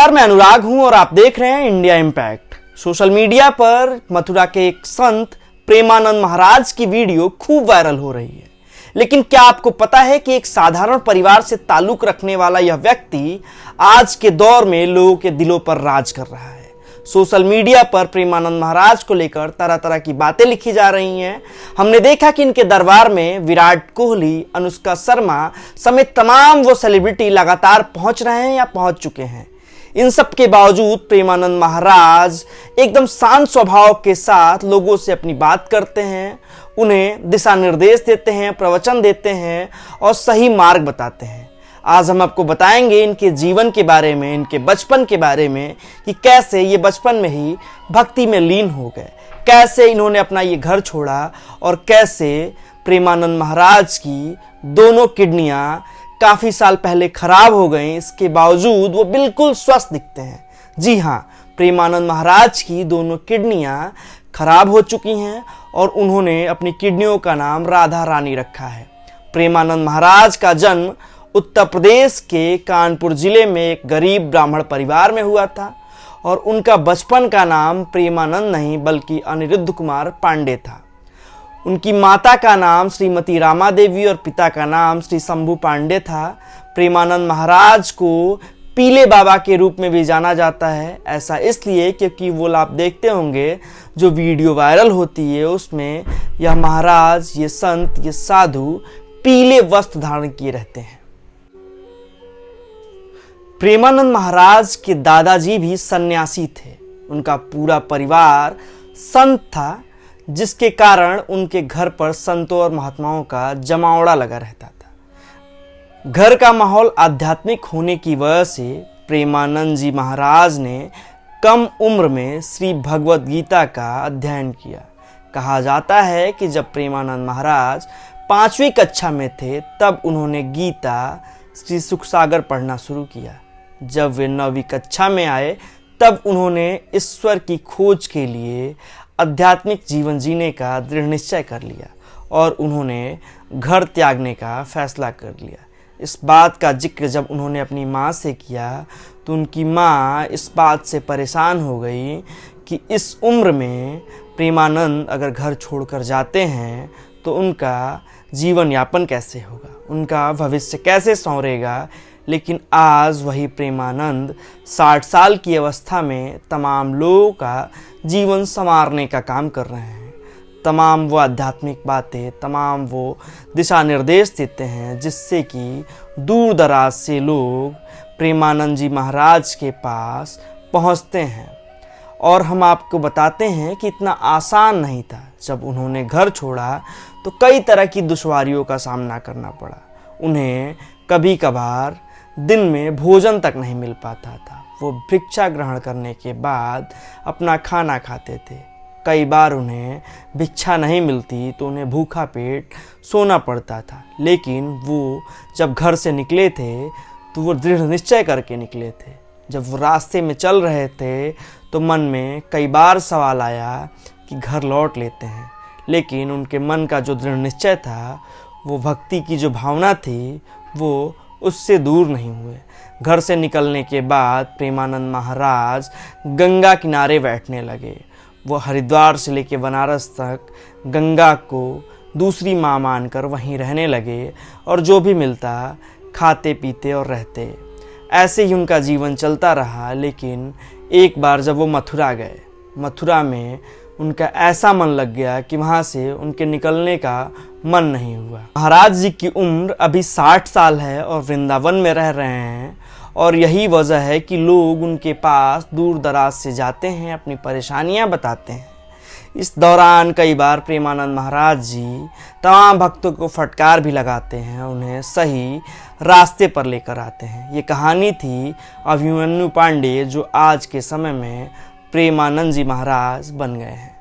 यार, मैं अनुराग हूं और आप देख रहे हैं इंडिया इम्पैक्ट। सोशल मीडिया पर मथुरा के एक संत प्रेमानंद महाराज की वीडियो खूब वायरल हो रही है। लेकिन क्या आपको पता है कि एक साधारण परिवार से ताल्लुक रखने वाला यह व्यक्ति आज के दौर में लोगों के दिलों पर राज कर रहा है। सोशल मीडिया पर प्रेमानंद महाराज को लेकर तरह तरह की बातें लिखी जा रही हैं। हमने देखा कि इनके दरबार में विराट कोहली, अनुष्का शर्मा समेत तमाम वो सेलिब्रिटी लगातार पहुंच रहे हैं या पहुंच चुके हैं। इन सब के बावजूद प्रेमानंद महाराज एकदम शांत स्वभाव के साथ लोगों से अपनी बात करते हैं, उन्हें दिशा निर्देश देते हैं, प्रवचन देते हैं और सही मार्ग बताते हैं। आज हम आपको बताएंगे इनके जीवन के बारे में, इनके बचपन के बारे में कि कैसे ये बचपन में ही भक्ति में लीन हो गए, कैसे इन्होंने अपना ये घर छोड़ा और कैसे प्रेमानंद महाराज की दोनों किडनियां काफी साल पहले खराब हो गई, इसके बावजूद वो बिल्कुल स्वस्थ दिखते हैं। जी हाँ, प्रेमानंद महाराज की दोनों किडनियां खराब हो चुकी हैं और उन्होंने अपनी किडनियों का नाम राधा रानी रखा है। प्रेमानंद महाराज का जन्म उत्तर प्रदेश के कानपुर जिले में एक गरीब ब्राह्मण परिवार में हुआ था और उनका बचपन का नाम प्रेमानंद नहीं बल्कि अनिरुद्ध कुमार पांडे था। उनकी माता का नाम श्रीमती रामा देवी और पिता का नाम श्री शंभू पांडे था। प्रेमानंद महाराज को पीले बाबा के रूप में भी जाना जाता है। ऐसा इसलिए क्योंकि वो आप देखते होंगे जो वीडियो वायरल होती है उसमें यह महाराज, ये संत, ये साधु पीले वस्त्र धारण किए रहते हैं। प्रेमानंद महाराज के दादाजी भी सन्यासी थे। उनका पूरा परिवार संत था, जिसके कारण उनके घर पर संतों और महात्माओं का जमावड़ा लगा रहता था। घर का माहौल आध्यात्मिक होने की वजह से प्रेमानंद जी महाराज ने कम उम्र में श्री भगवद गीता का अध्ययन किया। कहा जाता है कि जब प्रेमानंद महाराज 5वीं कक्षा में थे तब उन्होंने गीता श्री सुखसागर पढ़ना शुरू किया। जब वे 9वीं कक्षा में आए तब उन्होंने ईश्वर की खोज के लिए आध्यात्मिक जीवन जीने का दृढ़ निश्चय कर लिया और उन्होंने घर त्यागने का फैसला कर लिया। इस बात का जिक्र जब उन्होंने अपनी माँ से किया तो उनकी माँ इस बात से परेशान हो गई कि इस उम्र में प्रेमानंद अगर घर छोड़कर जाते हैं तो उनका जीवन यापन कैसे होगा, उनका भविष्य कैसे संवरेगा। लेकिन आज वही प्रेमानंद 60 साल की अवस्था में तमाम लोगों का जीवन संवारने का काम कर रहे हैं। तमाम वो आध्यात्मिक बातें, तमाम वो दिशा निर्देश देते हैं जिससे कि दूर दराज से लोग प्रेमानंद जी महाराज के पास पहुंचते हैं। और हम आपको बताते हैं कि इतना आसान नहीं था। जब उन्होंने घर छोड़ा तो कई तरह की दुश्वारियों का सामना करना पड़ा। उन्हें कभी कभार दिन में भोजन तक नहीं मिल पाता था। वो भिक्षा ग्रहण करने के बाद अपना खाना खाते थे। कई बार उन्हें भिक्षा नहीं मिलती तो उन्हें भूखा पेट सोना पड़ता था। लेकिन वो जब घर से निकले थे तो वो दृढ़ निश्चय करके निकले थे। जब वो रास्ते में चल रहे थे तो मन में कई बार सवाल आया कि घर लौट लेते हैं। लेकिन उनके मन का जो दृढ़ निश्चय था, वो भक्ति की जो भावना थी, वो उससे दूर नहीं हुए। घर से निकलने के बाद प्रेमानंद महाराज गंगा किनारे बैठने लगे। वो हरिद्वार से लेकर बनारस तक गंगा को दूसरी माँ मानकर वहीं रहने लगे और जो भी मिलता खाते पीते और रहते। ऐसे ही उनका जीवन चलता रहा। लेकिन एक बार जब वो मथुरा गए, मथुरा में उनका ऐसा मन लग गया कि वहाँ से उनके निकलने का मन नहीं हुआ। महाराज जी की उम्र अभी 60 साल है और वृंदावन में रह रहे हैं और यही वजह है कि लोग उनके पास दूर दराज से जाते हैं, अपनी परेशानियां बताते हैं। इस दौरान कई बार प्रेमानंद महाराज जी तमाम भक्तों को फटकार भी लगाते हैं, उन्हें सही रास्ते पर लेकर आते हैं। ये कहानी थी अभिमन्यु पांडे जो आज के समय में प्रेमानंद जी महाराज बन गए हैं।